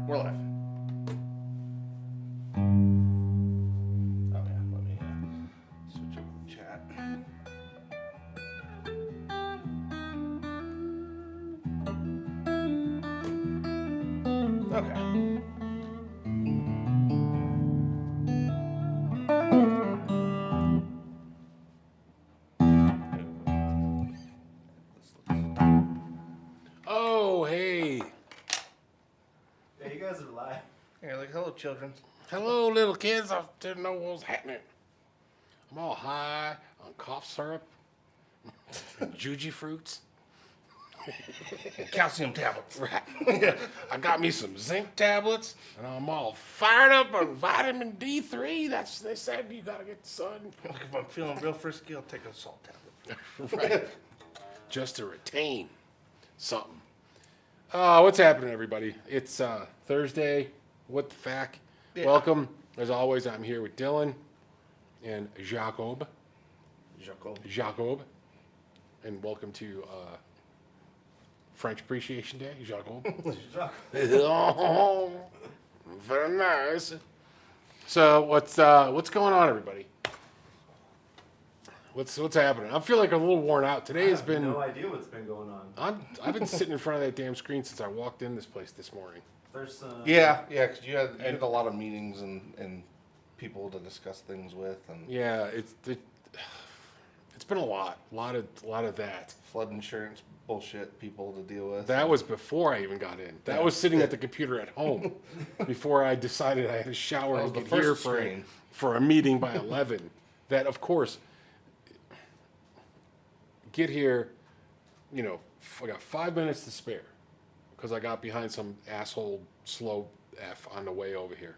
We're live. Oh yeah, let me switch over to chat. Okay. Oh, hey. Yeah, you guys are live. Here, like, hello, children. Hello, little kids. I didn't know what was happening. I'm all high on cough syrup, and juji fruits. Calcium tablets. Right. I got me some zinc tablets, and I'm all fired up on vitamin D3. They said you gotta get the sun. Like, if I'm feeling real frisky, I'll take a salt tablet. Right. Just to retain something. What's happening, everybody? It's Thursday. What the F.A.Q? Yeah. Welcome. As always, I'm here with Dylan and Jacob. And welcome to French Appreciation Day, Jacob. Oh, very nice. So what's going on, everybody? What's happening? I feel like I'm a little worn out. Today has been. No idea what's been going on. I've been sitting in front of that damn screen since I walked in this place this morning. There's some. Yeah, because you had a lot of meetings and people to discuss things with, and Yeah, it's been a lot of that. flood insurance bullshit people to deal with. That was before I even got in. That was sitting at the computer at home before I decided I had to shower That and was get the here first screen. for a meeting by 11. That, of course, get here, I got 5 minutes to spare because I got behind some asshole slow F on the way over here.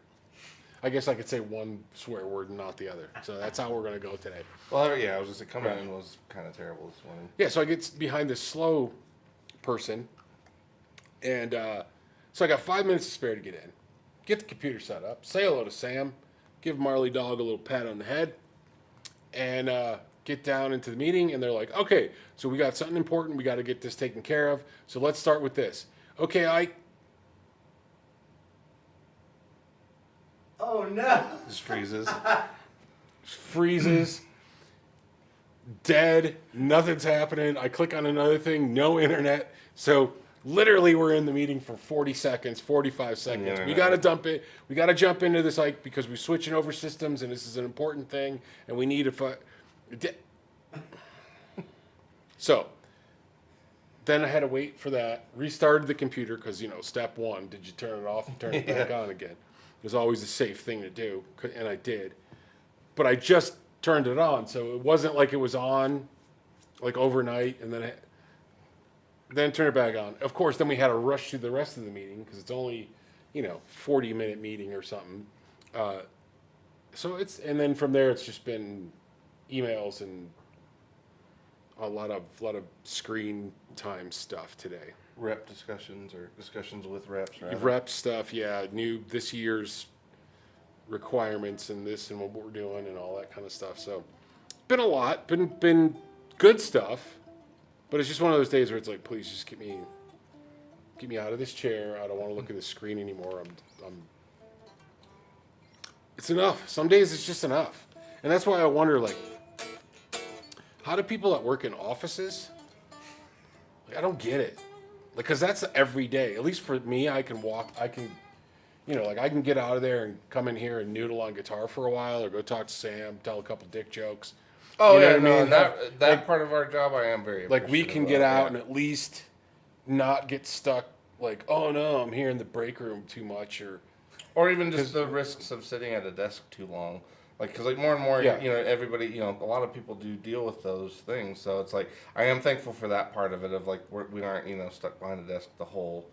I guess I could say one swear word and not the other. So that's how we're going to go today. Well, yeah, I was just coming in was kind of terrible this morning. Yeah, so I get behind this slow person, and so I got 5 minutes to spare to get in, get the computer set up, say hello to Sam, give Marley Dog a little pat on the head, and get down into the meeting, and they're like, okay, so we got something important, we got to get this taken care of, so let's start with this. Okay, Oh no! Just freezes. freezes, dead, nothing's happening. I click on another thing, no internet. So literally we're in the meeting for 40 seconds, 45 seconds. Yeah, We got to we got to jump into this because we're switching over systems and this is an important thing and we need to So then I had to wait for that, restarted the computer because, step one, did you turn it off and turn it back on again? It was always a safe thing to do, and I did. But I just turned it on, so it wasn't like it was on like overnight, and then turn it back on. Of course, then we had to rush through the rest of the meeting because it's only, 40-minute meeting or something. And then from there it's just been emails and a lot of screen time stuff today. Rep discussions or discussions with reps, right? Rep stuff, yeah. This year's requirements and this and what we're doing and all that kind of stuff. So, been a lot, been good stuff, but it's just one of those days where it's like, please just get me out of this chair. I don't want to look at the screen anymore. It's enough. Some days it's just enough, and that's why I wonder, like, how do people that work in offices? Like, I don't get it. Because that's every day. At least for me, I can I can get out of there and come in here and noodle on guitar for a while, or go talk to Sam, tell a couple dick jokes. Oh, You know yeah, what I mean? that part of our job I am very Like we can appreciative get of, out yeah. and at least not get stuck. Like, oh no, I'm here in the break room too much, Or even just the risks of sitting at a desk too long. Like, because more and more, Yeah. everybody, a lot of people do deal with those things. So it's like, I am thankful for that part of it of like, we aren't, stuck behind a desk the whole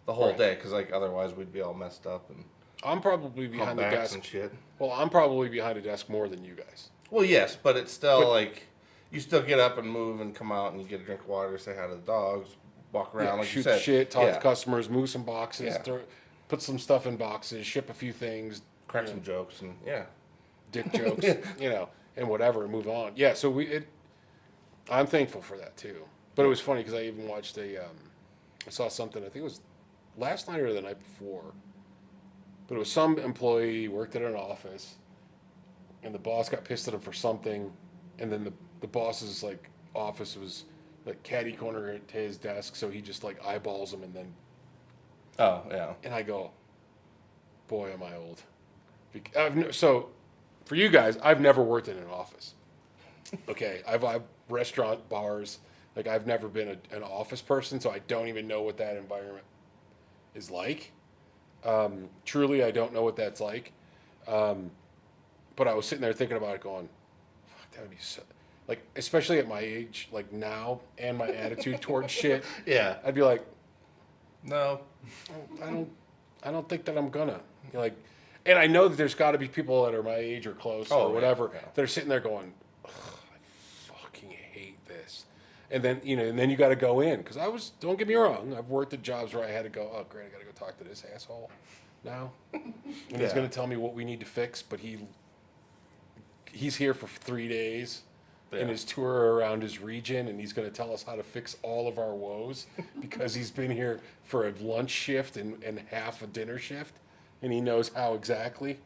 Right. day. Because like, otherwise we'd be all messed up and I'm probably behind the humpbacks desk. and shit. Well, I'm probably behind a desk more than you guys. Well, yes, but it's still like, you still get up and move and come out and you get a drink of water, say hi to the dogs, walk around, like shoot you said. shit, talk Yeah. to customers, move some boxes, Yeah. put some stuff in boxes, ship a few things, Crack some jokes and, yeah. dick jokes, and whatever, and move on. Yeah, so I'm thankful for that too. But it was funny because I even watched I saw something, I think it was last night or the night before, But it was some employee worked at an office, and the boss got pissed at him for something, and then the boss's like office was like catty corner to his desk, so he just like eyeballs him, and then Oh yeah. and I go, boy, am I old. So for you guys, I've never worked in an office. Okay, I've restaurant, bars. Like I've never been an office person, so I don't even know what that environment is like. Truly, I don't know what that's like. But I was sitting there thinking about it, going, "Fuck, that would be so." Like, especially at my age, like now, and my attitude towards shit, Yeah. I'd be like, No. I don't think that I'm gonna like. And I know that there's got to be people that are my age or close Oh, or whatever. yeah. They're sitting there going, "Ugh, I fucking hate this," and then and then you got to go in because don't get me wrong, I've worked at jobs where I had to go, oh great, I got to go talk to this asshole now, and he's Yeah. gonna tell me what we need to fix, but he's here for 3 days. In Yeah. his tour around his region, and he's going to tell us how to fix all of our woes because he's been here for a lunch shift and half a dinner shift, and he knows how exactly.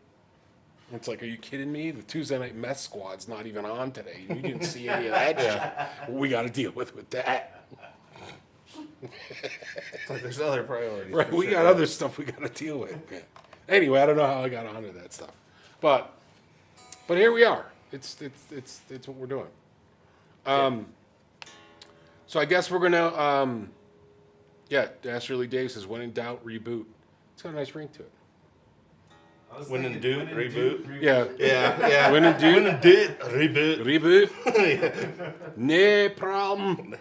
It's like, are you kidding me? The Tuesday night mess squad's not even on today. You didn't see any of that shit. We got to deal with that. It's like there's other priorities. Right, for we sure. got other stuff we got to deal with. Yeah. Anyway, I don't know how I got onto that stuff, but here we are. It's what we're doing. So I guess we're gonna Dastardly Dave says, when in doubt, reboot. It's got a nice ring to it. I was When in thinking, doubt, reboot. Yeah. Yeah. When in doubt, When in doubt, reboot. reboot. No problem.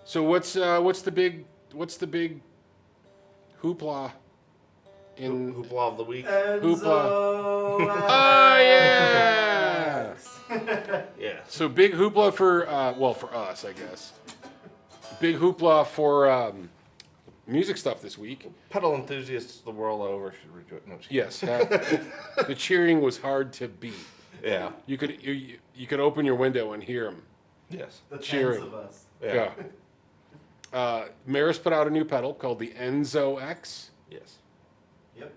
So what's the big hoopla in Hoopla of the week. Hoopla. Enzo Oh yeah. Yeah. So big hoopla for for us, I guess. Big hoopla for music stuff this week. Pedal enthusiasts the world over should rejoice. No, just Yes, the cheering was hard to beat. kidding. Yeah. You could open your window and hear them. Yes. The tens Cheering. of us. Yeah. Maris put out a new pedal called the Enzo X. Yes. Yep.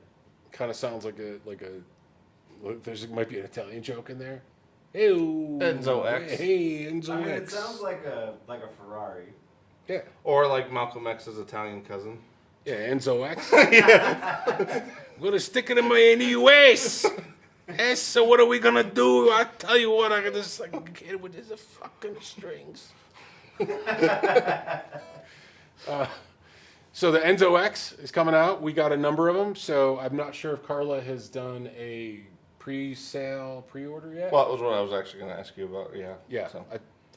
Kind of sounds like a might be an Italian joke in there. Hey, Enzo X. Hey, Enzo I mean, it X. sounds like a Ferrari. Yeah, Or like Malcolm X's Italian cousin. yeah, Enzo X. I'm gonna stick it in my NUS. Yes, so what are we gonna do? I tell you what, I got this like kid with his fucking strings. So the Enzo X is coming out. We got a number of them. So I'm not sure if Carla has done a pre-order yet. Well, that was what I was actually going to ask you about. Yeah. yeah, So.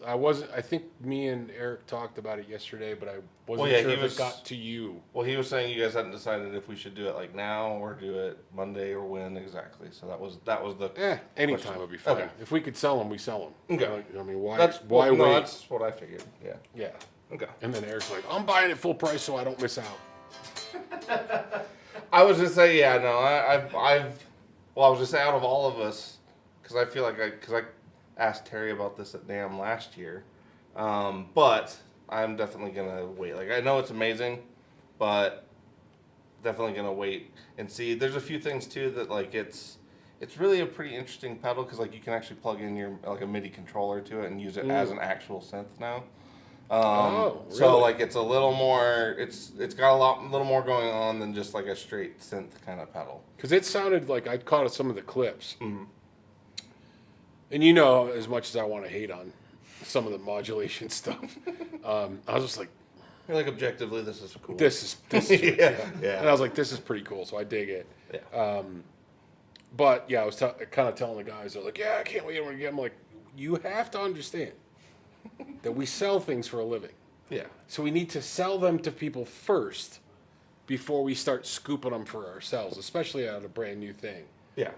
I wasn't. I think me and Eric talked about it yesterday, but I wasn't Well, yeah, sure he if was- it got to you. Well, he was saying you guys hadn't decided if we should do it like now or do it Monday or when exactly. So that was the. Anytime Question. would be fine. Okay. If we could sell them, we sell them. Okay. I mean, why? That's why no, wait? that's what I figured. Yeah. Yeah. Okay. And then Eric's like, I'm buying it full price so I don't miss out. I was just saying, yeah, no, I was just out of all of us, because I feel like I asked Terry about this at NAMM last year, but I'm definitely gonna wait. Like I know it's amazing, but definitely gonna wait and see. There's a few things too that like it's really a pretty interesting pedal because like you can actually plug in your like a MIDI controller to it and use it as an actual synth now. So really? like it's a little more. It's got a little more going on than just like a straight synth kind of pedal. Because it sounded like I caught some of the clips. Mm-hmm. And you know, as much as I want to hate on some of the modulation stuff, I was just like, You're like objectively, this is cool. this is Yeah. And I was like, this is pretty cool, so I dig it. Yeah. But yeah, I was kind of telling the guys, they're like, yeah, I can't wait to get. I'm like, you have to understand that we sell things for a living. Yeah. So we need to sell them to people first before we start scooping them for ourselves, especially on a brand new thing. Yeah.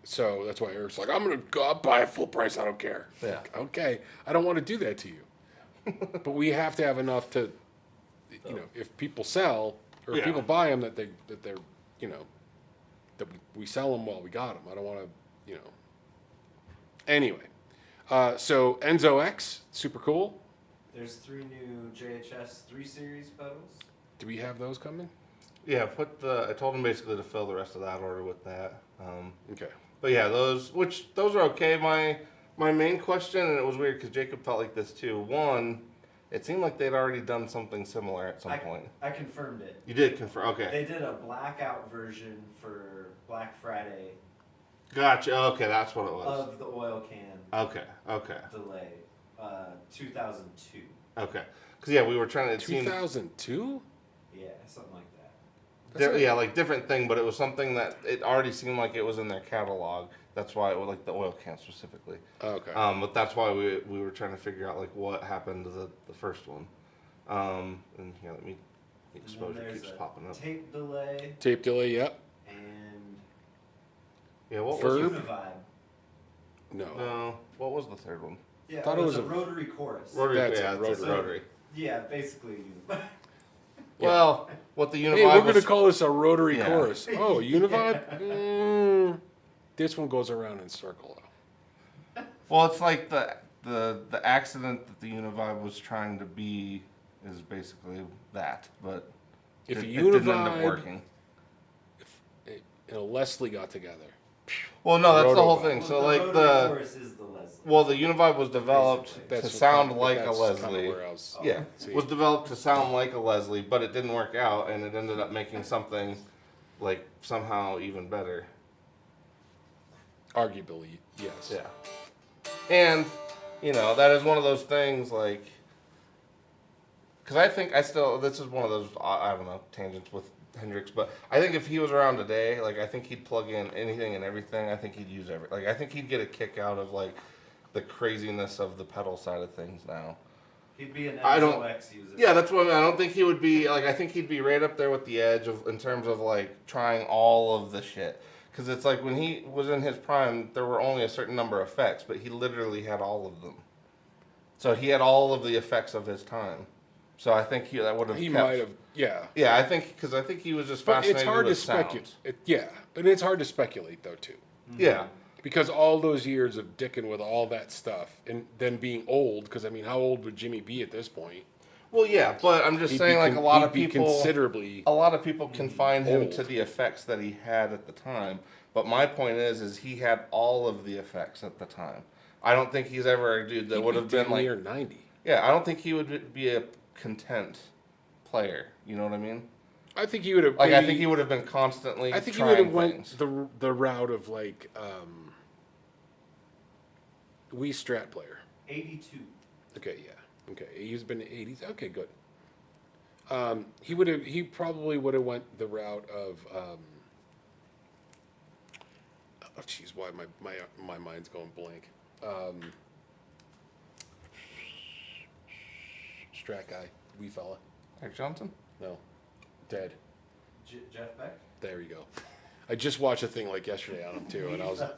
So that's why Eric's like, I'm going to go buy it full price. I don't care. Yeah. Like, okay. I don't want to do that to you. But we have to have enough to, you know, if people sell or if Yeah. people buy them, that they're, you know, that we sell them while we got them. I don't want to, you know. Anyway. So Enzo X, super cool. There's 3 new JHS 3 Series pedals. Do we have those coming? Yeah, I told him basically to fill the rest of that order with that. Okay. But yeah, those are okay. My main question, and it was weird because Jacob felt like this too. One, it seemed like they'd already done something similar at some point. I confirmed it. You did confirm. Okay. They did a blackout version for Black Friday Gotcha. Okay, that's what it was. of the oil can Okay. Okay. delay, 2002. Okay. Because yeah, we were trying to. It seemed 2002? Yeah, something like that. yeah, like different thing, but it was something that it already seemed like it was in their catalog. That's why it was like the oil can specifically. Okay. But that's why we were trying to figure out like what happened to the first one. And here, let me. The And exposure then keeps there's a popping up. tape delay Tape delay, yep. and Yeah, what Verb? was Univibe. No. no? What was the third one? Yeah, Thought it it was was a a- rotary chorus. Rotary. That's yeah, it, it's rotary. rotary. Yeah, basically Univibe. Well, what the Univibe Hey, we're was. going to call this a rotary Yeah. chorus. Oh, Univibe? This one goes around in circle. Well, it's like the accident that the Univibe was trying to be is basically that, but If it a didn't end up Univibe working. and a Leslie got together. Well, no, that's the whole Rotovibe. thing. Well, So the like rotary chorus is the Leslie. well, the Univibe was developed Basically. to sound like a that's Leslie. kinda where I was- Yeah, See. was developed to sound like a Leslie, but it didn't work out, and it ended up making something like somehow even better. Arguably, yes. Yeah. And, you know, that is one of those things, like, because I think this is one of those, I don't know, tangents with Hendrix, but I think if he was around today, like, I think he'd plug in anything and everything. I think he'd use like, I think he'd get a kick out of, like, the craziness of the pedal side of things now. He'd be an I don't- XOX user. Yeah, that's what I mean. I don't think he would be, like, I think he'd be right up there with the edge in terms of, like, trying all of the shit. Because it's like when he was in his prime, there were only a certain number of effects, but he literally had all of them. So he had all of the effects of his time. So I think that would have. He kept, might have, yeah. Yeah, I think because I think he was just But fascinated it's hard to with speculate. sounds. Yeah, and it's hard to speculate though too, Yeah, because all those years of dicking with all that stuff, and then being old. Because I mean, how old would Jimmy be at this point? well, yeah, but I'm just He'd saying, be like con- a lot he'd of be people, considerably. a lot of people confine him Old. to the effects that he had at the time. But my point is he had all of the effects at the time. I don't think he's ever a dude that he'd would be have been damn like, near 90. yeah, I don't think he would be a content player. You know what I mean? I think he would have. Like I think he would have been constantly. I think he trying would have went things. the route of like Wii Strat player. 82. Okay, yeah. Okay, he's been 80s. Okay, good. He probably would have went the route of oh jeez, why my mind's going blank. Strat guy, wee fella. Eric Johnson. No. Dead. Jeff Beck? There you go. I just watched a thing like yesterday on him too, and I was like,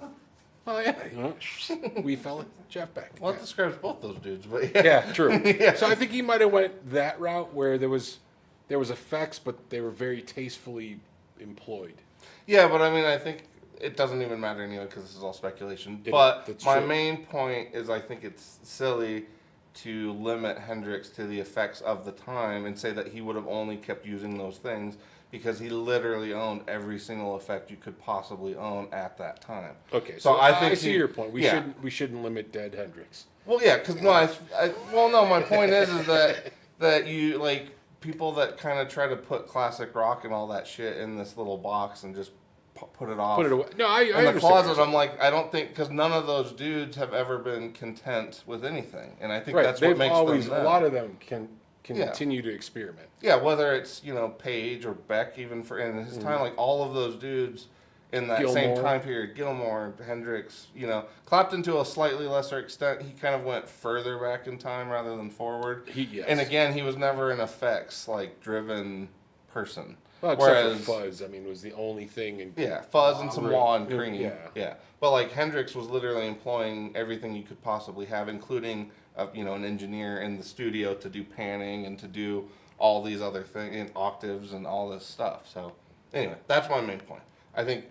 oh yeah, wee fella, Jeff Beck. Well, it Yeah. describes both those dudes, but yeah. Yeah, true. Yeah. So I think he might have went that route where there was effects, but they were very tastefully employed. Yeah, but I mean, I think it doesn't even matter anyway because this is all speculation. Yeah, But that's my true. main point is I think it's silly to limit Hendrix to the effects of the time and say that he would have only kept using those things because he literally owned every single effect you could possibly own at that time. Okay, So so I think I see he- your point. yeah. We shouldn't limit Dead Hendrix. Well, yeah, because no, well, no, my point is that you like people that kind of try to put classic rock and all that shit in this little box and just put it off. Put it away. No, I In the understand. closet, I'm like, I don't think because none of those dudes have ever been content with anything, and I think right. that's what They've makes always them. a lot of them can Yeah. continue to experiment. Yeah, whether it's Page or Beck, even for in his time, like all of those dudes in that same Gilmore. time period, Gilmore, Hendrix, Clapton to a slightly lesser extent, he kind of went further back in time rather than forward. Yes. And again, he was never an effects like driven person. Well, except Whereas, for Fuzz, I mean, was the only thing. And yeah, fuzz and some Right. wah and cream. Yeah. But like Hendrix was literally employing everything you could possibly have, including an engineer in the studio to do panning and to do all these other things in octaves and all this stuff. So anyway, that's my main point. I think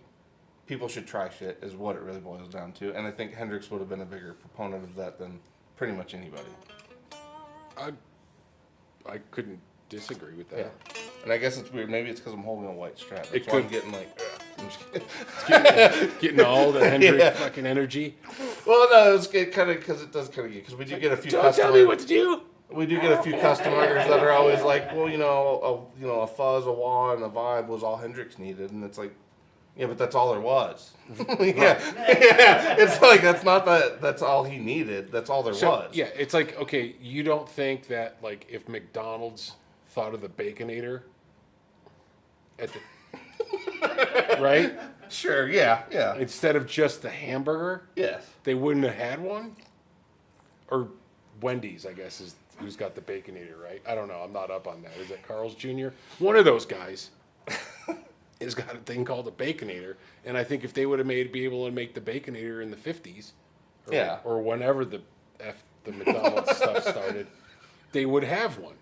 people should try shit is what it really boils down to, and I think Hendrix would have been a bigger proponent of that than pretty much anybody. I couldn't disagree with that. Yeah. And I guess it's weird. Maybe it's because I'm holding a white strap. That's It why I'm could. getting like. I'm just kidding. Getting all the Hendrick Yeah. fucking energy. Well, no, it's kind of because it does kind of get because we do get a few Don't customers. tell me what to do. We do get a few customers that are always like, well, a fuzz, a wah, and a vibe was all Hendrix needed, and it's like, yeah, but that's all there was. yeah, it's like that's all he needed. That's all there was. Yeah, it's like, okay, you don't think that, like, if McDonald's thought of the Baconator at the right, Sure. Yeah. instead of just the hamburger, Yes. they wouldn't have had one. Or Wendy's, I guess, is who's got the Baconator, right? I don't know. I'm not up on that. Is it Carl's Jr.? One of those guys has got a thing called a Baconator, and I think if they would have be able to make the Baconator in the 50s, or, Yeah. or whenever the McDonald's stuff started, they would have one.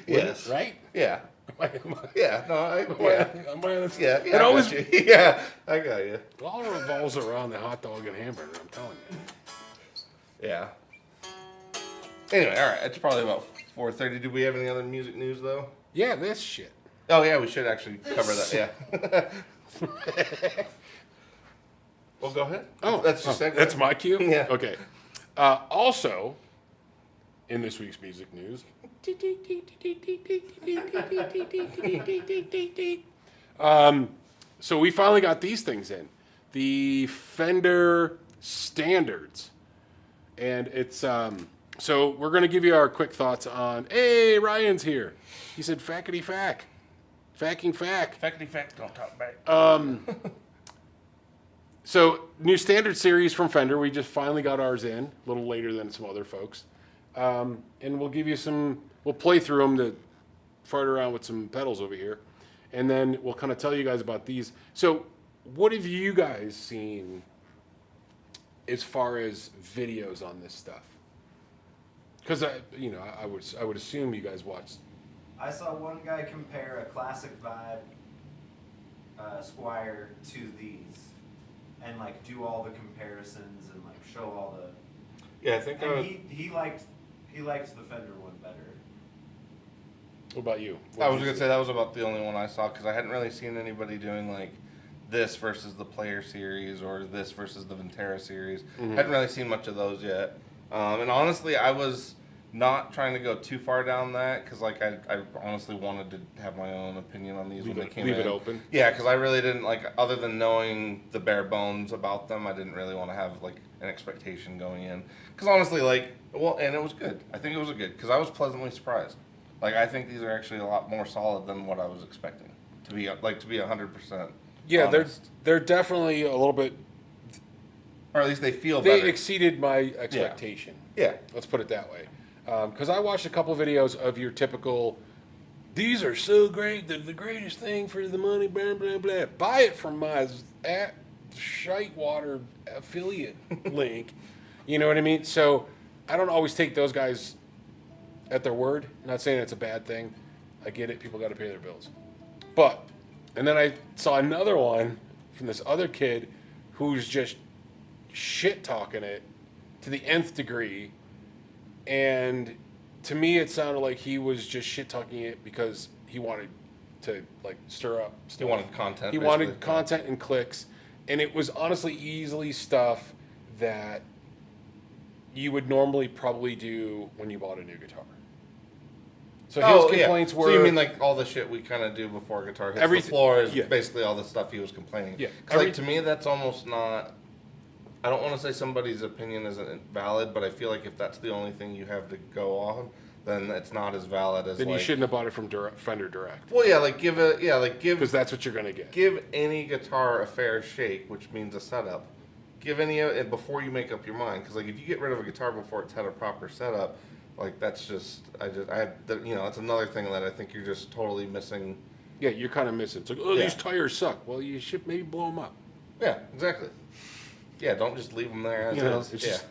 Yes. Right? Yeah. Am I- Yeah. No. am I on- Yeah. It always I got you. Yeah. I got you. it all revolves around the hot dog and hamburger. I'm telling you. Yeah. Anyway, all right. It's probably about 4:30. Do we have any other music news though? Yeah, this shit. Oh yeah, we should actually cover that. Yeah. Well, go ahead. That's your segue. That's my cue? Yeah. Okay. Also, in this week's music news, so we finally got these things in. The Fender Standards. And it's, so we're going to give you our quick thoughts on, hey, Ryan's here. He said, fackety fack. Facking fack. Faculty facts don't talk back. So, new standard series from Fender. We just finally got ours in, a little later than some other folks. And we'll give you we'll play through them to fart around with some pedals over here. And then we'll kind of tell you guys about these. So, what have you guys seen as far as videos on this stuff? Because, I would assume you guys watched. I saw one guy compare a classic vibe Squire to these, and like do all the comparisons and like show all the. Yeah, I think. And he liked the Fender one better. What about you? I was gonna say that was about the only one I saw because I hadn't really seen anybody doing like this versus the Player series or this versus the Ventera series. Hadn't really seen much of those yet. And honestly, I was not trying to go too far down that because like I honestly wanted to have my own opinion on these when they came in. Leave it open. Yeah, because I really didn't like, other than knowing the bare bones about them, I didn't really want to have like an expectation going in. Because honestly, like, well, and it was good. I think it was good because I was pleasantly surprised. Like, I think these are actually a lot more solid than what I was expecting to be 100%. Yeah, honest. they're definitely a little bit. Or at least they feel They better. exceeded my expectation. Yeah. Let's put it that way. Because I watched a couple videos of your typical, these are so great, they're the greatest thing for the money, blah, blah, blah. Buy it from my Shitewater affiliate link. You know what I mean? So I don't always take those guys at their word. I'm not saying it's a bad thing. I get it. People got to pay their bills. But, and then I saw another one from this other kid who's just shit talking it to the nth degree. And to me, it sounded like he was just shit talking it because he wanted to like stir up stuff. He wanted content. He basically. wanted content and clicks, and it was honestly easily stuff that you would normally probably do when you bought a new guitar. So his complaints were. So you mean like all the shit we kind of do before guitar hits the floor is basically all the stuff he was complaining. Yeah. 'Cause, like, to me, that's almost not. I don't want to say somebody's opinion isn't valid, but I feel like if that's the only thing you have to go on, then it's not as valid as. Then like, you shouldn't have bought it from Fender Direct. Well, yeah, like give Because that's what you're gonna get. give any guitar a fair shake, which means a setup. Give any before you make up your mind, because like if you get rid of a guitar before it's had a proper setup, like that's just that's another thing that I think you're just totally missing. Yeah, you're kind of missing. It's like, these tires suck. Well, you should maybe blow them up. Yeah, exactly. Yeah, don't just leave them there as is. It's just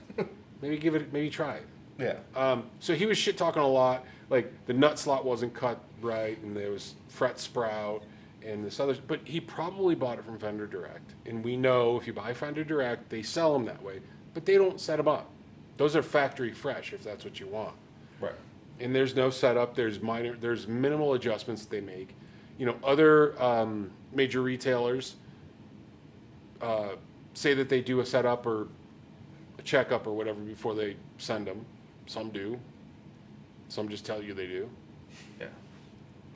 maybe try it. Yeah. So he was shit talking a lot. Like the nut slot wasn't cut right, and there was fret sprout, and this other. But he probably bought it from Fender Direct, and we know if you buy Fender Direct, they sell them that way, but they don't set them up. Those are factory fresh if that's what you want. Right. and there's no setup. There's minimal adjustments that they make. Other major retailers say that they do a setup or a checkup or whatever before they send them. Some do. Some just tell you they do. Yeah.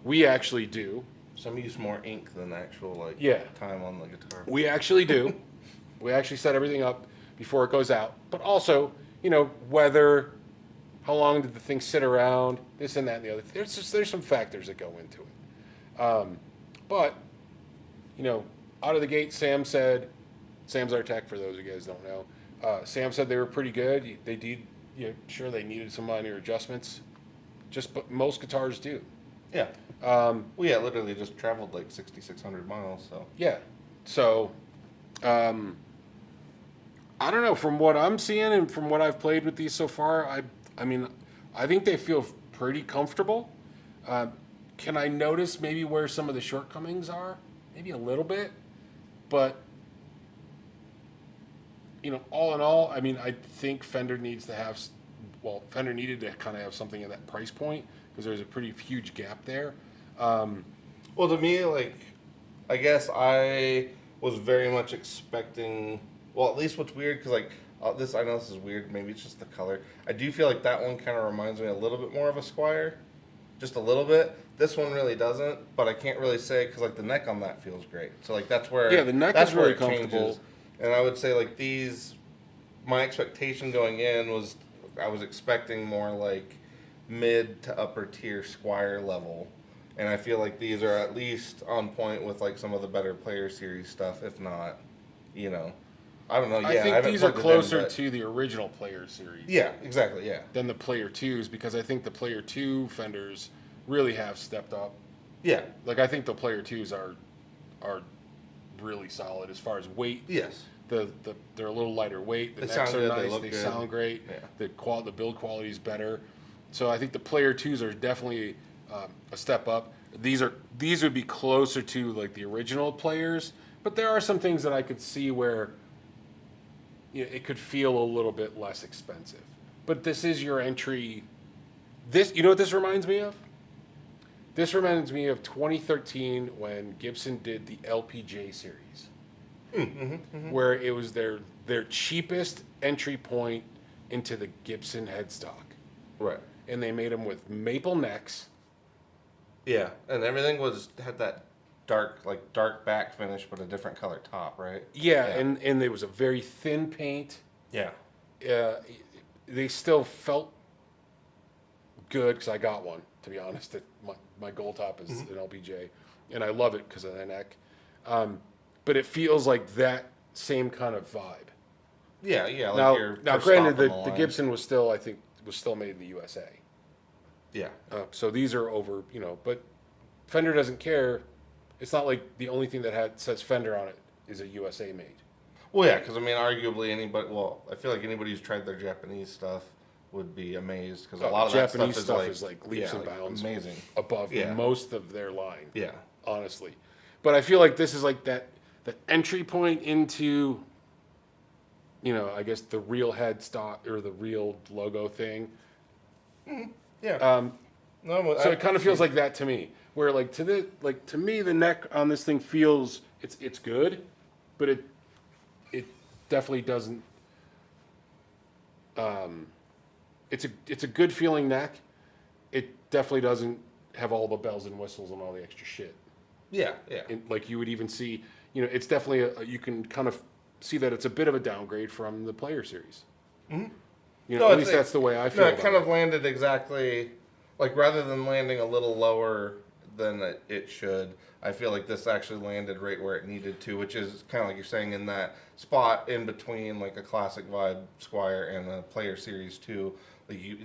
We actually do. Some use more ink than actual Yeah. time on the guitar. We actually do. We actually set everything up before it goes out. But also, weather, how long did the thing sit around, this and that and the other. There's some factors that go into it. But, out of the gate, Sam's our tech, for those of you guys who don't know. Sam said they were pretty good. They did, sure they needed some minor adjustments. But most guitars do. Yeah. Literally just traveled like 6,600 miles. So. Yeah. So, I don't know. From what I'm seeing and from what I've played with these so far, I think they feel pretty comfortable. Can I notice maybe where some of the shortcomings are? Maybe a little bit, but all in all, I think Fender needed to kind of have something at that price point because there's a pretty huge gap there. Well, to me, I guess I was very much expecting. Well, at least what's weird, because I know this is weird. Maybe it's just the color. I do feel like that one kind of reminds me a little bit more of a Squire, just a little bit. This one really doesn't, but I can't really say because the neck on that feels great. So that's where the neck that's is where really it comfortable. changes. And I would say these, my expectation going in was I was expecting more mid to upper tier Squire level. And I feel like these are at least on point with some of the better Player Series stuff, if not, I don't know. Yeah, I think these are closer to the original Player Series. Yeah, exactly. Yeah. Than the Player 2s, because I think the Player 2 Fenders really have stepped up. Yeah. I think the Player 2s are really solid as far as weight. Yes. They're a little lighter weight. The They necks sound are good, they nice. look They good. sound great. Yeah. The build quality is better. So I think the Player 2s are definitely a step up. These would be closer to the original Players, but there are some things that I could see where it could feel a little bit less expensive. But this is your entry. You know what this reminds me of? This reminds me of 2013 when Gibson did the LPJ series, where it was their cheapest entry point into the Gibson headstock. Right. And they made them with maple necks. Yeah, and everything had that dark back finish, but a different color top, right? Yeah. And there was a very thin paint. Yeah. They still felt good because I got one, to be honest. My gold top is an LPJ, and I love it because of the neck. But it feels like that same kind of vibe. Yeah, yeah. Now, granted, the Gibson was still made in the USA. Yeah. So these are over, but Fender doesn't care. It's not like the only thing that says Fender on it is a USA made. Well, yeah, because arguably anybody. Well, I feel like anybody who's tried their Japanese stuff would be amazed because a lot of Japanese that stuff is leaps and bounds amazing above most of their line. Yeah. Honestly, but I feel like this is that entry point into, I guess the real headstock or the real logo thing. Yeah. So it kind of feels like that to me, where to me the neck on this thing feels it's good, but it definitely doesn't. It's a good feeling neck. It definitely doesn't have all the bells and whistles and all the extra shit. Yeah, yeah. And you would even see, it's definitely you can kind of see that it's a bit of a downgrade from the Player Series. Mm-hmm. At least that's the way I feel. No, it kind of landed exactly, rather than landing a little lower than it should, I feel like this actually landed right where it needed to, which is kind of like you're saying in that spot in between a classic vibe Squire and a Player Series 2.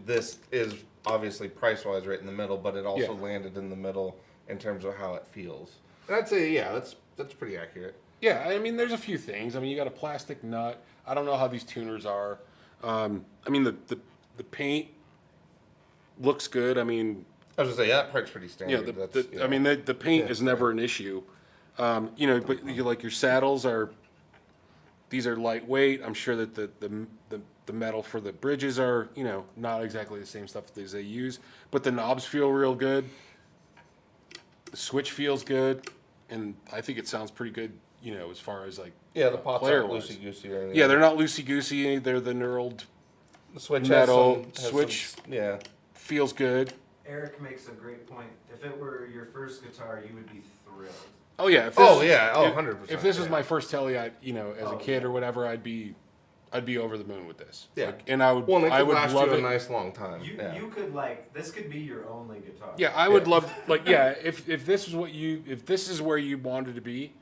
This is obviously price-wise right in the middle, but it also landed in the middle in terms of how it feels. And I'd say, that's pretty accurate. Yeah, there's a few things. You got a plastic nut. I don't know how these tuners are. The paint looks good. I was gonna say that part's pretty standard. The paint is never an issue. But your saddles are. These are lightweight. I'm sure that the The metal for the bridges are, not exactly the same stuff as they use, but the knobs feel real good. The switch feels good, and I think it sounds pretty good, as far as like the pots aren't player-wise. loosey-goosey or anything. Yeah, they're not loosey-goosey. They're the knurled The Switch metal. has Switch yeah. feels good. Eric makes a great point. If it were your first guitar, you would be thrilled. Oh yeah. If 100%. If this was my first telly, as a kid or whatever, I'd be over the moon with this. Yeah. And I would. Well, and it I could would last love you a it. nice long time. You could this could be your only guitar. Yeah, I would love if this is if this is where you wanted to be,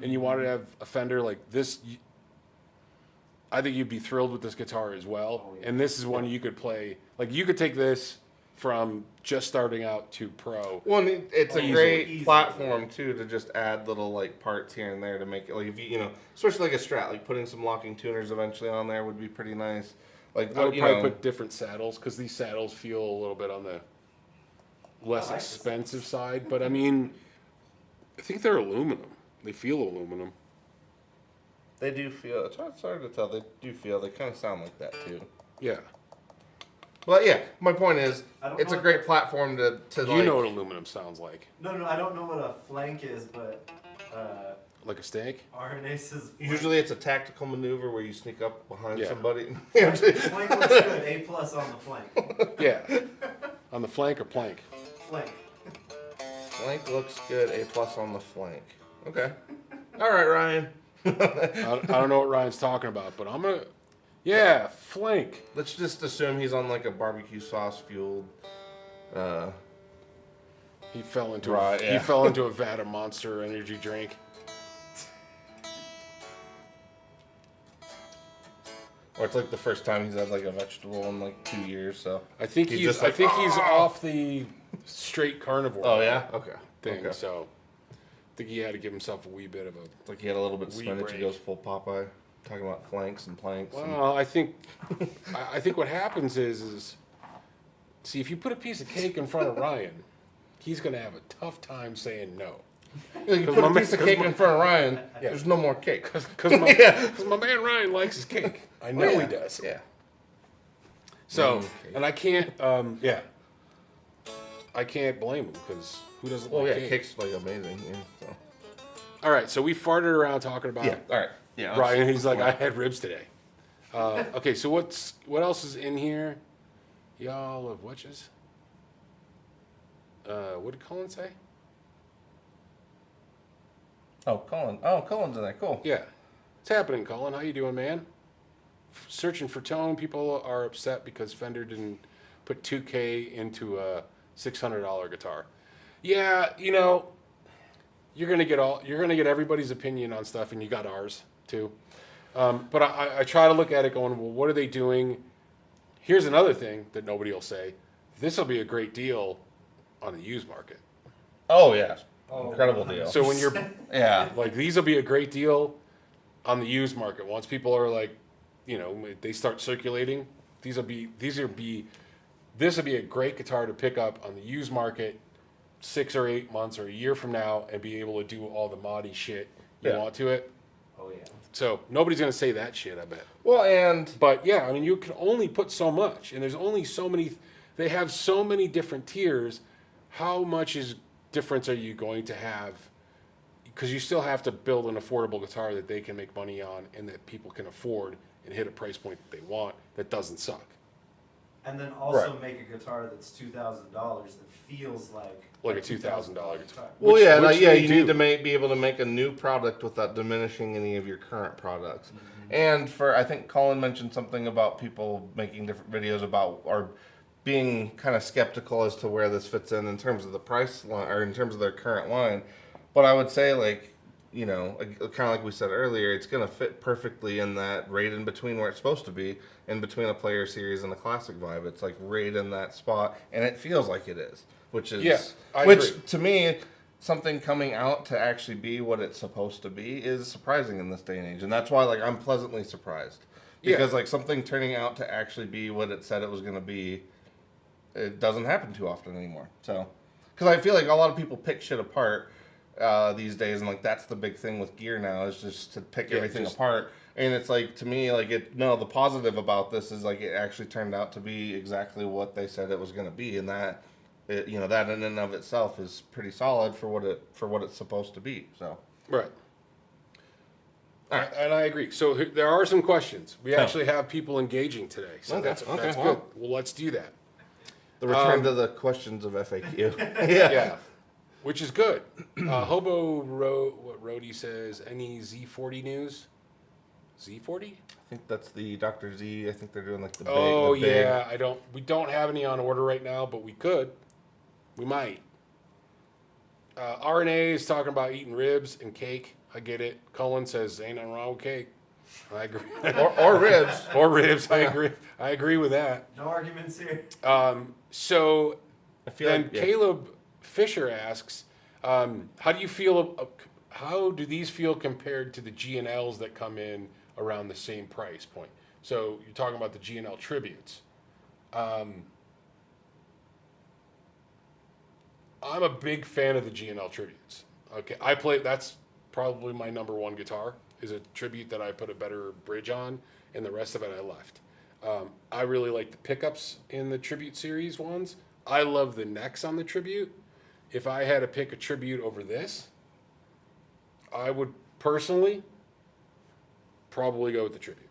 and you wanted to have a Fender like this, I think you'd be thrilled with this guitar as well. Oh, yeah. And this is one you could play. Like you could take this from just starting out to pro. Well, and it's a Easily. great platform too to just add little like parts here and there to make it like if you especially like a Strat, like putting some locking tuners eventually on there would be pretty nice. Like I would probably put different saddles because these saddles feel a little bit on the less expensive side. But I mean, I think they're aluminum. They feel aluminum. they do feel. It's hard to tell. They do feel. They kind of sound like that too. Yeah. But yeah, my point is, I don't it's a know great platform to You know what aluminum sounds like. No, I don't know what a flank is, but Like a steak? RNA says Usually it's a tactical maneuver where you sneak up behind Yeah. somebody. flank looks good. A+ on the flank. Yeah. On the flank or plank? Flank. Flank looks good. A+ on the flank. Okay. All right, Ryan. I don't know what Ryan's talking about, but I'm going to... Yeah, flank. Let's just assume he's on like a barbecue sauce fueled. He fell into Right, he yeah. fell into a vat of Monster energy drink. Or it's like the first time he's had like a vegetable in like 2 years. So I think He's he's just like, he's off the straight carnivore. Oh yeah. Okay. Thing. Okay. So I think he had to give himself a wee bit of a. It's like he had a little bit of Wheat spinach. He break. goes full Popeye, talking about flanks and planks. Well, I think what happens is see if you put a piece of cake in front of Ryan, he's gonna have a tough time saying no. And, you 'cause put a my piece of man- cake 'cause in front of Ryan. Yeah. There's no more cake. Because my man Ryan likes his cake. I know Yeah. he does. Yeah. So, Okay. and I can't, I can't blame him because who doesn't Oh like yeah, cake? cake's like amazing. Yeah. So. All right, so we farted around talking about Yeah. All right. Yeah. Ryan. He's like, I had ribs today. Okay, so what else is in here? Y'all love witches. What did Colin say? Oh, Colin. Oh, Colin's in there. Cool. Yeah, what's happening, Colin? How you doing, man? Searching for tone. People are upset because Fender didn't put 2K into a $600 guitar. Yeah, you're gonna get everybody's opinion on stuff, and you got ours too. But I try to look at it going, well, what are they doing? Here's another thing that nobody will say. This will be a great deal on the used market. Oh yeah. Oh, Incredible deal. So when you're Yeah. like, these will be a great deal on the used market. Once people are like, they start circulating, this will be a great guitar to pick up on the used market 6 or 8 months or a year from now and be able to do all the moddy shit you Yeah. want to it. Oh yeah. So nobody's going to say that shit, I bet. Well, and But yeah, I mean, you can only put so much, and there's only so many. They have so many different tiers. How much difference are you going to have? Because you still have to build an affordable guitar that they can make money on and that people can afford and hit a price point that they want that doesn't suck. And then also Right. make a guitar that's $2,000 that feels like Like a $2,000 guitar. well, Which- yeah, which yeah. they You do. need to be able to make a new product without diminishing any of your current products. And I think Colin mentioned something about people making different videos about or being kind of skeptical as to where this fits in terms of the price line or in terms of their current line. But I would say, like, kind of like we said earlier, it's going to fit perfectly in that right in between where it's supposed to be, in between a player series and a classic vibe. It's like right in that spot, and it feels like it is, which is Yeah, I which agree. to me, something coming out to actually be what it's supposed to be is surprising in this day and age, and that's why like I'm pleasantly surprised because like something turning out to actually be what it said it was going to be, it doesn't happen too often anymore. So, because I feel like a lot of people pick shit apart these days, and like that's the big thing with gear now is just to pick everything just- apart. And it's like to me, like the positive about this is like it actually turned out to be exactly what they said it was going to be, and that that in and of itself is pretty solid for what it's supposed to be. So Right. All right. And I agree. So there are some questions. We Oh. actually have people engaging today. So Okay, that's okay, good. well. Well, let's do that. the return to the questions of FAQ. Yeah. Which is good. What Roadie says, any Z40 news? Z40? I think that's the Dr. Z. I think they're doing like the big. Oh, the big, yeah. We don't have any on order right now, but we could. We might. RNA is talking about eating ribs and cake. I get it. Cullen says, ain't nothing wrong with cake. I agree. or ribs. Or ribs. I agree. I agree with that. No arguments here. So I feel then like yeah. Caleb Fisher asks, how do you feel? How do these feel compared to the G&Ls that come in around the same price point? So you're talking about the G&L tributes. I'm a big fan of the G&L tributes. Okay, that's probably my number one guitar is a tribute that I put a better bridge on, and the rest of it I left. I really like the pickups in the tribute series ones. I love the necks on the tribute. If I had to pick a tribute over this, I would personally probably go with the tribute.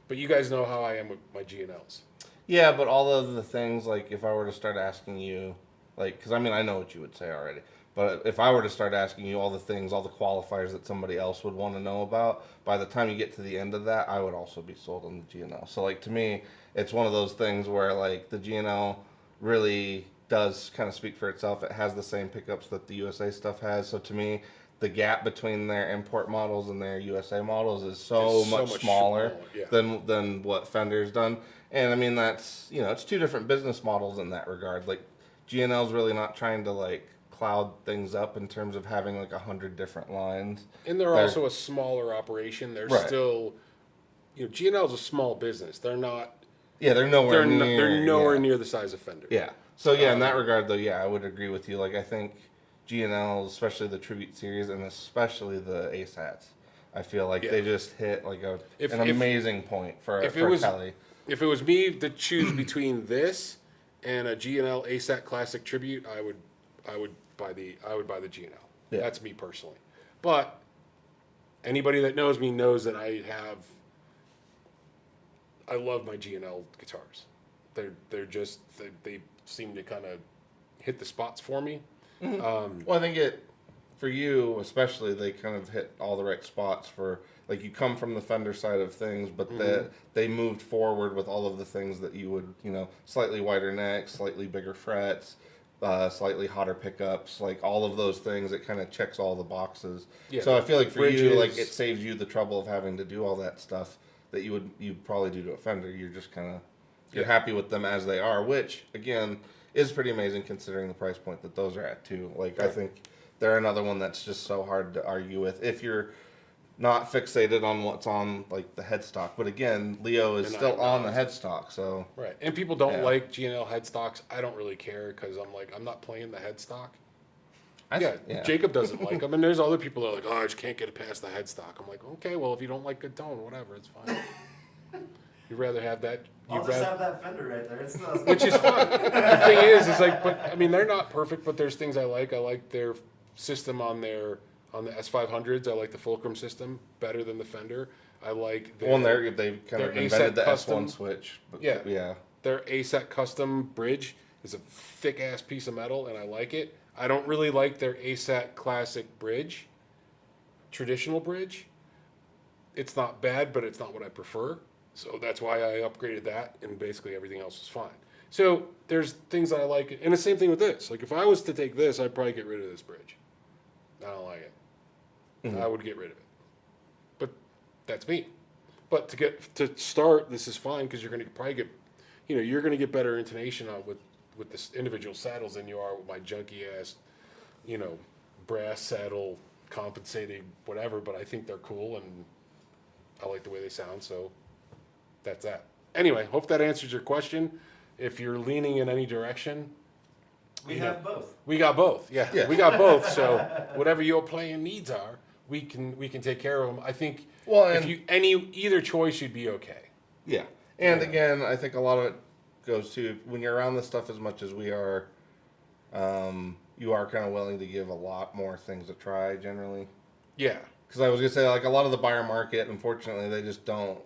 But you guys know how I am with my G&Ls. Yeah, but all of the things, like, if I were to start asking you, like, because I mean, I know what you would say already, but if I were to start asking you all the things, all the qualifiers that somebody else would want to know about, by the time you get to the end of that, I would also be sold on the GNL. So, like, to me, it's one of those things where, like, the GNL really does kind of speak for itself. It has the same pickups that the USA stuff has. So, to me, the gap between their import models and their USA models is so much smaller yeah. than what Fender's done. And I mean, that's, it's two different business models in that regard. Like, GNL's really not trying to, like, cloud things up in terms of having, like, 100 different lines. And they're also a smaller operation. They're Right. still, GNL's a small business. They're not, Yeah, they're nowhere near. they're nowhere near the size of Fender. Yeah. So, yeah, in that regard, though, yeah, I would agree with you. Like, I think GNL, especially the Tribute Series, and especially the ASATs, I feel like they just hit, like, an amazing point for Kelly. If it was me to choose between this and a GNL ASAT Classic Tribute, I would buy the GNL. Yeah. That's me personally. But anybody that knows me knows that I love my GNL guitars. They're just they seem to kind of hit the spots for me. Well, I think for you especially, they kind of hit all the right spots for, like, you come from the Fender side of things, but they moved forward with all of the things that you would, slightly wider necks, slightly bigger frets, slightly hotter pickups, like all of those things. It kind of checks all the boxes. Yeah, so I feel like for you, like, bridges. it saves you the trouble of having to do all that stuff that you'd probably do to a Fender. You're just kind of you're happy with them as they are, which again is pretty amazing considering the price point that those are at too. Like, I think they're another one that's just so hard to argue with if you're not fixated on what's on, like, the headstock. But again, Leo is still on the headstock, so Right. And people don't like GNL headstocks. I don't really care because I'm not playing the headstock. Jacob doesn't like them, and there's other people that are like, oh, I just can't get it past the headstock. I'm like, okay, well, if you don't like good tone, whatever, it's fine. You'd rather have that. I'll just have that Fender right there. It's not. Which is fun. The thing is, but I mean, they're not perfect, but there's things I like. I like their system on the S500s. I like the Fulcrum system better than the Fender. I like they kind of invented the custom, S1 switch. But yeah. Their ASAT custom bridge is a thick ass piece of metal, and I like it. I don't really like their ASAT classic bridge, traditional bridge. It's not bad, but it's not what I prefer. So that's why I upgraded that, and basically everything else was fine. So there's things that I like, and the same thing with this. Like, if I was to take this, I'd probably get rid of this bridge. I don't like it. I would get rid of it. But that's me. But to start, this is fine because you're going to probably get, you're going to get better intonation on with this individual saddles than you are with my junky ass, brass saddle compensating whatever. But I think they're cool and I like the way they sound. So that's that. Anyway, hope that answers your question. If you're leaning in any direction, We have both. We got both. Yeah, Yeah. we got both. So whatever your playing needs are, we can take care of them. I think Well, if and- you either choice, you'd be okay. Yeah. And again, I think a lot of it goes to when you're around this stuff as much as we are, you are kind of willing to give a lot more things a try generally. Yeah. Because I was gonna say, like, a lot of the buyer market, unfortunately, they just don't.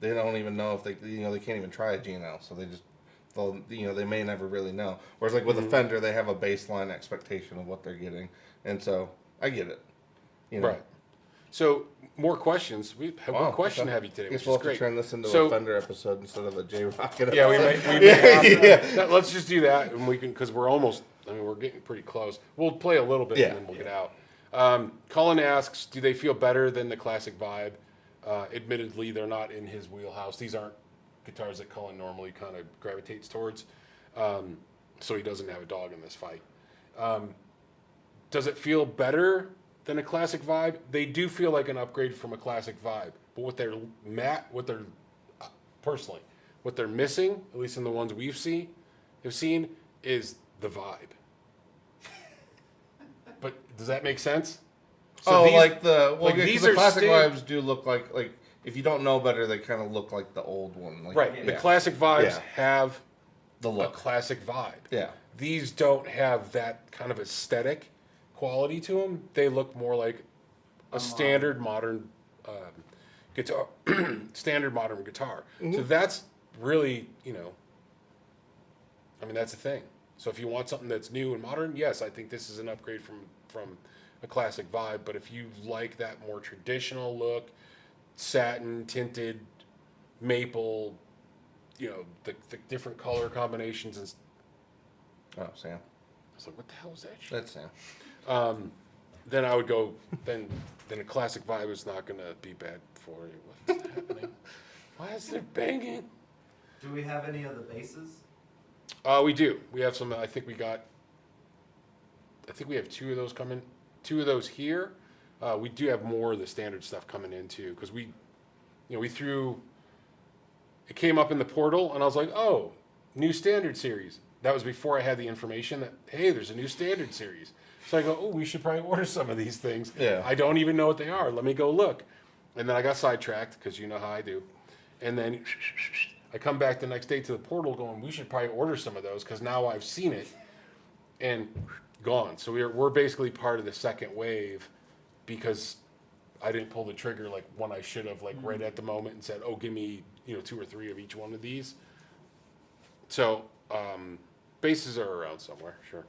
They don't even know if they can't even try a GNL, so they may never really know. Whereas like with a Fender, they have a baseline expectation of what they're getting, and so I get it. Right. So more questions. What question okay. have you today? I guess Which we'll is have to great. turn this into So- a Fender episode instead of a J Rockett. Yeah, we may have to. Let's just do that, and we can because we're almost. I mean, we're getting pretty close. We'll play a little bit, Yeah. and then we'll get out. Colin asks, do they feel better than the classic vibe? Admittedly, they're not in his wheelhouse. These aren't guitars that Colin normally kind of gravitates towards, so he doesn't have a dog in this fight. Does it feel better than a classic vibe? They do feel like an upgrade from a classic vibe, but what they're personally, what they're missing, at least in the ones have seen, is the vibe. But does that make sense? So these- these the are classic stand- vibes do look like if you don't know better, they kind of look like the old one. Like, right. Yeah. The classic vibes Yeah. have The a look. classic vibe. Yeah. These don't have that kind of aesthetic quality to them. They look more like a standard modern guitar, standard modern guitar. So that's really, I mean, that's the thing. So if you want something that's new and modern, yes, I think this is an upgrade from a classic vibe. But if you like that more traditional look, satin, tinted, maple, the different color combinations, and Oh, Sam. I was like, what the hell is that shit? That's Sam. Then I would go, then a classic vibe is not going to be bad for you. What's happening? Why is there banging? Do we have any of the basses? We do. We have some. I think we have two of those coming. Two of those here. We do have more of the standard stuff coming in too, because we threw. It came up in the portal, and I was like, "Oh, new standard series." That was before I had the information that hey, there's a new standard series. So I go, "Oh, we should probably order some of these things." Yeah. I don't even know what they are. Let me go look. And then I got sidetracked because you know how I do. And then I come back the next day to the portal going, we should probably order some of those because now I've seen it and gone. So we're basically part of the second wave because I didn't pull the trigger like when I should have, like right at the moment and said, oh, give me, 2 or 3 of each one of these. So bases are around somewhere, sure.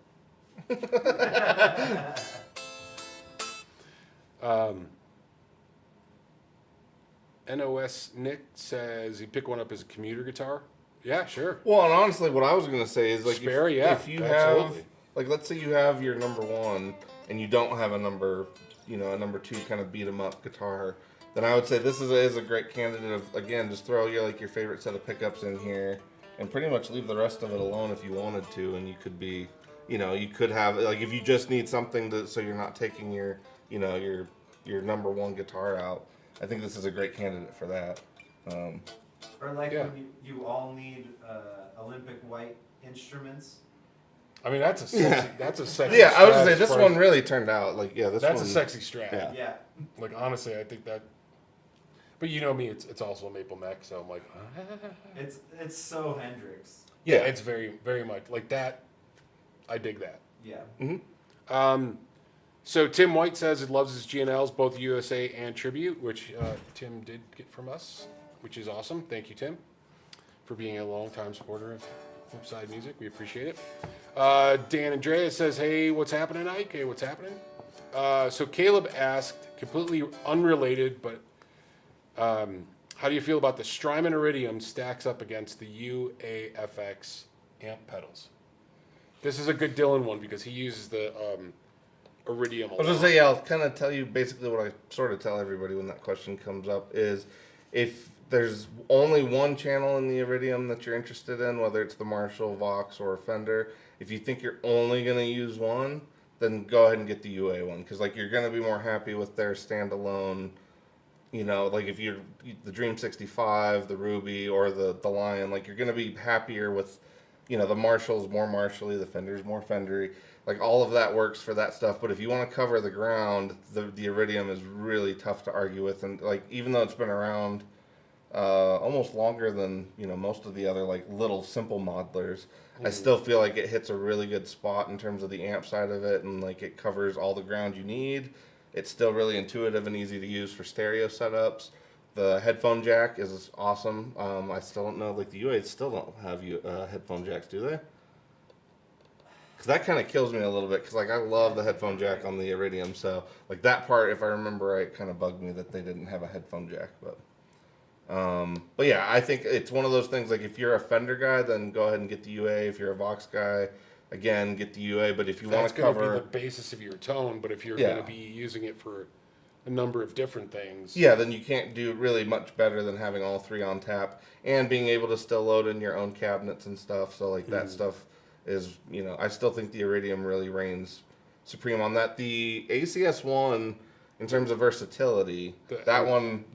NOS Nick says he picked one up as a commuter guitar. Yeah, sure. Well, and honestly, what I was gonna say is like Spare, if you absolutely. have like let's say you have your number one and you don't have a number 2 kind of beat 'em up guitar, then I would say this is a great candidate of again just throw your favorite set of pickups in here and pretty much leave the rest of it alone if you wanted to, and you could be you could have like if you just need something so you're not taking your your number one guitar out. I think this is a great candidate for that. Or like Yeah. when you all need Olympic white instruments. I mean, that's a sexy Yeah, I was gonna strat say as this far one as- really turned out this That's one, a sexy strat. Yeah. Yeah. Like honestly, I think that. But you know me, it's also a maple neck, so I'm like, It's so Hendrix. yeah, it's very very much like that. I dig that. Yeah. So Tim White says he loves his GNLs, both USA and Tribute, which Tim did get from us, which is awesome. Thank you, Tim, for being a long-time supporter of Flipside Music. We appreciate it. Dan Andreas says, hey, what's happening, Ike? Hey, what's happening? So Caleb asked, completely unrelated, but how do you feel about the Strymon Iridium stacks up against the UAFX amp pedals? This is a good Dylan one because he uses the Iridium a I was lot. gonna say, yeah, I'll kind of tell you basically what I sort of tell everybody when that question comes up is if there's only one channel in the Iridium that you're interested in, whether it's the Marshall, Vox, or Fender, if you think you're only gonna use one, then go ahead and get the UA one because like you're gonna be more happy with their standalone. Like if you're the Dream 65, the Ruby, or the Lion, like you're gonna be happier with the Marshall's more Marshally, the Fender's more Fendery. Like all of that works for that stuff. But if you want to cover the ground, the Iridium is really tough to argue with. And like even though it's been around almost longer than most of the other like little simple modelers, I still feel like it hits a really good spot in terms of the amp side of it, and like it covers all the ground you need. It's still really intuitive and easy to use for stereo setups. The headphone jack is awesome. I still don't know, like the UA still don't have headphone jacks, do they? Because that kind of kills me a little bit, because like I love the headphone jack on the Iridium. So like that part, if I remember right, kind of bugged me that they didn't have a headphone jack. But yeah, I think it's one of those things, like if you're a Fender guy, then go ahead and get the UA. If you're a Vox guy, again, get the UA. But if you want to cover... That's going to be the basis of your tone, but if you're going to be using it for a number of different things... Yeah, then you can't do really much better than having all three on tap and being able to still load in your own cabinets and stuff. So like that stuff is, I still think the Iridium really reigns supreme on that. The ACS-1... in terms of versatility, the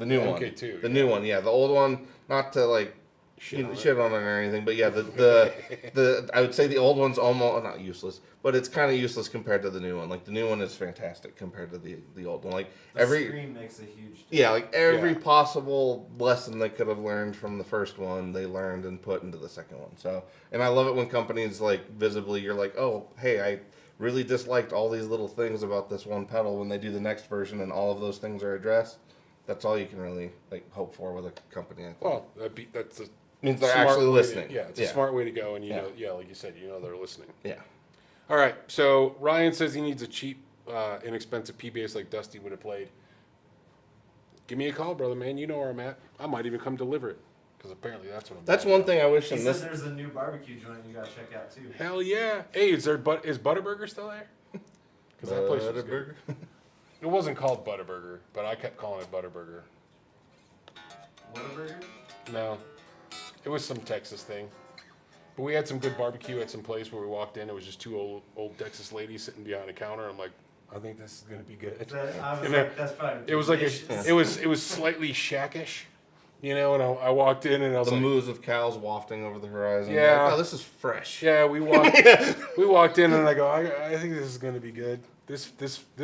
new one, MK2, the new one, the old one, not to like shit on it or anything, but yeah, the I would say the old one's almost not useless, but it's kind of useless compared to the new one. Like the new one is fantastic compared to the old one. Like the screen makes a huge difference. Like every possible lesson they could have learned from the first one, they learned and put into the second one. So, and I love it when companies like visibly, you're like, oh, hey, I really disliked all these little things about this one pedal. When they do the next version and all of those things are addressed, that's all you can really like hope for with a company. I think. Well, that's means they're actually listening. It's a smart way to go, and know, like you said, they're listening. Yeah. All right, so Ryan says he needs a cheap, inexpensive P bass like Dusty would have played. Give me a call, brother, man. You know where I'm at. I might even come deliver it. Because apparently that's what I'm That's one thing I wish in this. There's a new barbecue joint you gotta check out too. Hell yeah! Hey, is Butterburger still there? Because that place was good. It wasn't called Butterburger, but I kept calling it Butterburger. Whataburger? No, it was some Texas thing. But we had some good barbecue at some place where we walked in. It was just two old Texas ladies sitting behind a counter. I'm like, I think this is gonna be good. That's fine. It was like it was slightly shackish. And I walked in and I was the like... moos of cows wafting over the horizon. Yeah. Like, oh, this is fresh. Yeah, we walked in and I go, I think this is going to be good. This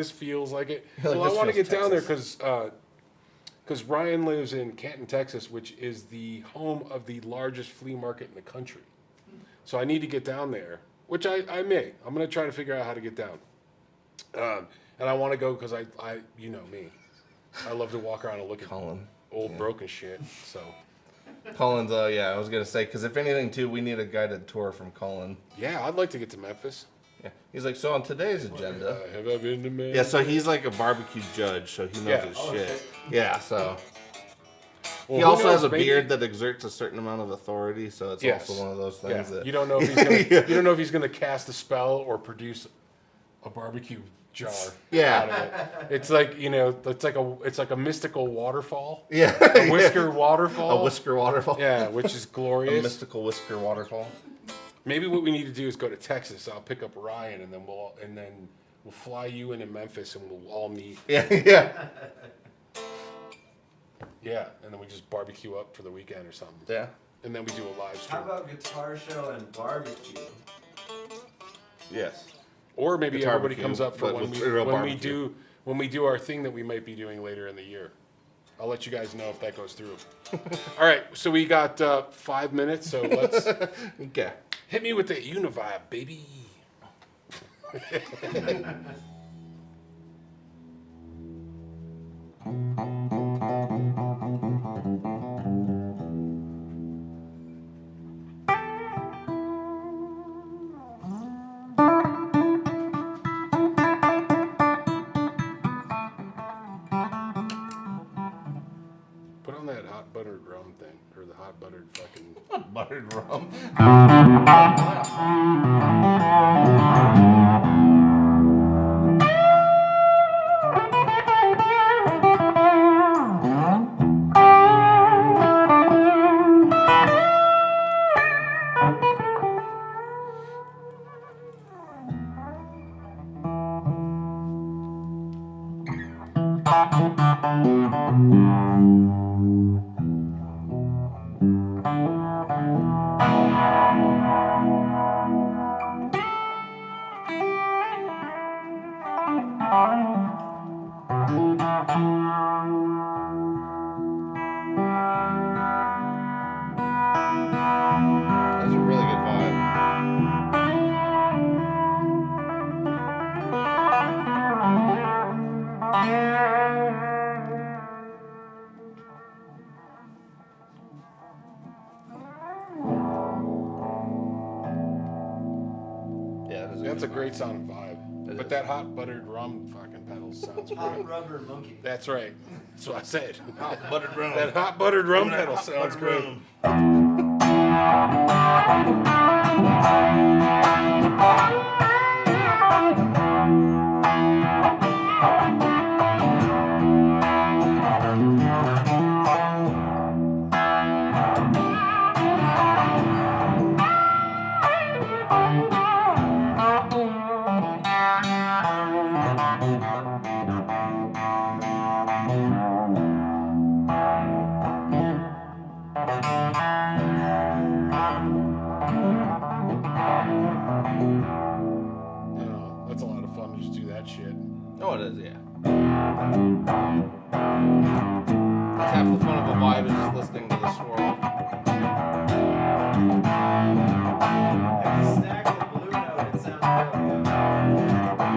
feels like it. Like, well, I want to get down there Texas. because Ryan lives in Canton, Texas, which is the home of the largest flea market in the country. So I need to get down there, which I may. I'm going to try to figure out how to get down. And I want to go because I you know me. I love to walk around and look at old broken shit. So Colin's, I was gonna say, because if anything too, we need a guided tour from Colin. Yeah, I'd like to get to Memphis. Yeah, he's like, so on today's agenda. Have I been to Memphis? Yeah, so he's like a barbecue judge, so he knows his shit. Yeah, so well, he also has a beard that exerts a certain amount of authority, so it's also one of those things that you don't know if he's gonna, you don't know if he's gonna cast a spell or produce a barbecue jar. Out of it. It's like it's like a mystical waterfall. Yeah, a whisker waterfall. A whisker waterfall. Yeah, which is glorious. A mystical whisker waterfall. Maybe what we need to do is go to Texas. I'll pick up Ryan, and then we'll fly you into Memphis, and we'll all meet. Yeah. Yeah, and then we just barbecue up for the weekend or something. Yeah. And then we do a live stream. How about guitar show and barbecue? Yes. Or maybe Guitar everybody barbecue, comes up for but when we do our thing that we might be doing later in the year. I'll let you guys know if that goes through. All right, so we got 5 minutes, so let's okay. Hit me with the Univibe, baby. Put on that hot buttered rum thing, or the hot buttered fucking... Buttered rum. That's a really good vibe. Yeah, that is That's a good great vibe. sounding vibe. It But is. that hot buttered rum fucking pedal sounds Hot great. rubber monkey. That's right. That's what I said. Hot buttered rum. That hot buttered rum That pedal hot sounds buttered great. rum. That's a lot of fun to just do that shit. Oh, it is, yeah. That's half the fun of a vibe is just listening to the swirl. If you stack the blue note, it sounds real good.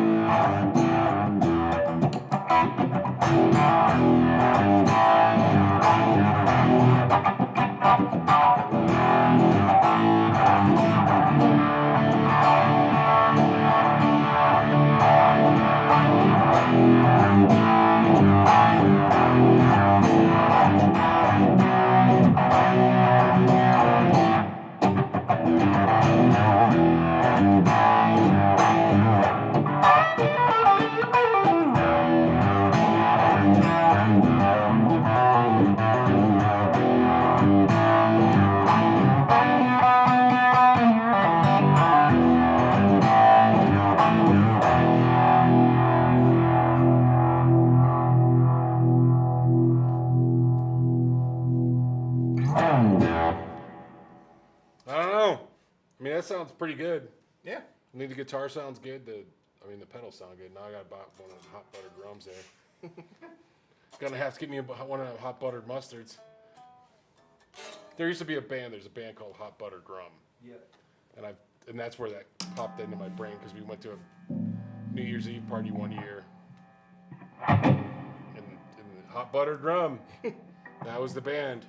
I don't know. I mean, that sounds pretty good. Yeah. I mean, the guitar sounds good. The pedals sound good. Now I got to buy one of the hot buttered rums there. Gonna have to get me one of the hot buttered mustards. There used to be a band. There's a band called Hot Buttered Rum, Yeah. and that's where that popped into my brain because we went to a New Year's Eve party one year, and Hot Buttered Rum. That was the band.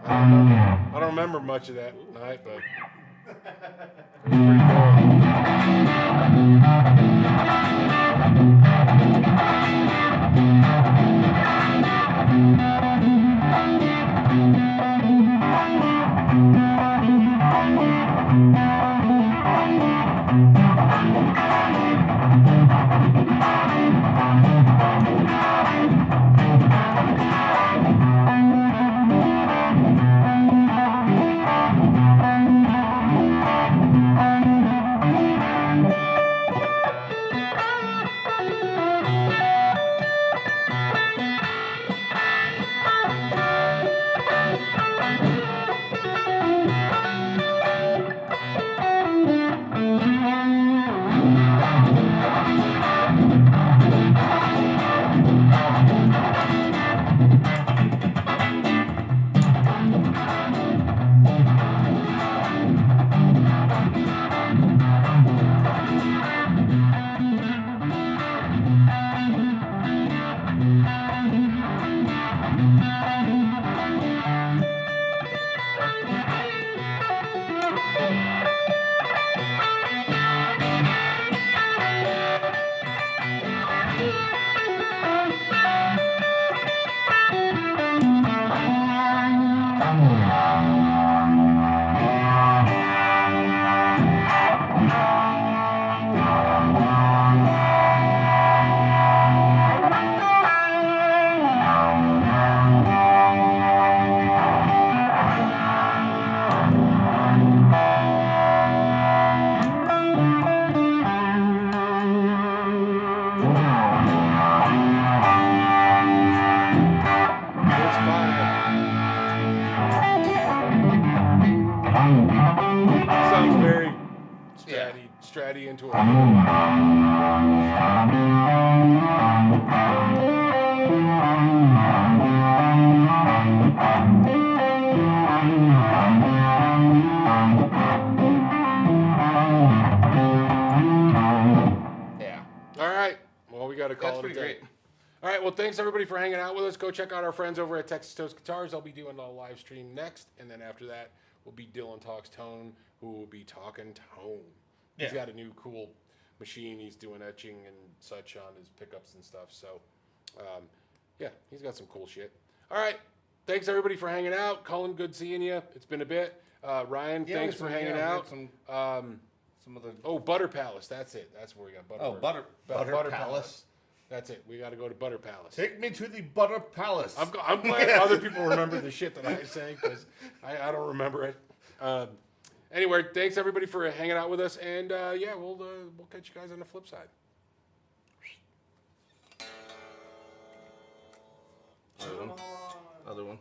I don't remember much of that night, but it was pretty cool. Sounds very stratty into a All right, well, thanks everybody for hanging out with us. Go check out our friends over at Texas Toast Guitars. I'll be doing a live stream next, and then after that will be Dylan Talks Tone, who will be talking tone. He's got a new cool machine. He's doing etching and such on his pickups and stuff. So, yeah, he's got some cool shit. All right, thanks everybody for hanging out. Colin, good seeing you. It's been a bit. Ryan, thanks for hanging out. Some of the Butter Palace. That's it. That's where we got Butter. Butter Palace. That's it. We got to go to Butter Palace. Take me to the Butter Palace. I'm glad other people remember the shit that I say because I don't remember it. Anyway, thanks everybody for hanging out with us, and yeah, we'll catch you guys on the flip side. Other one.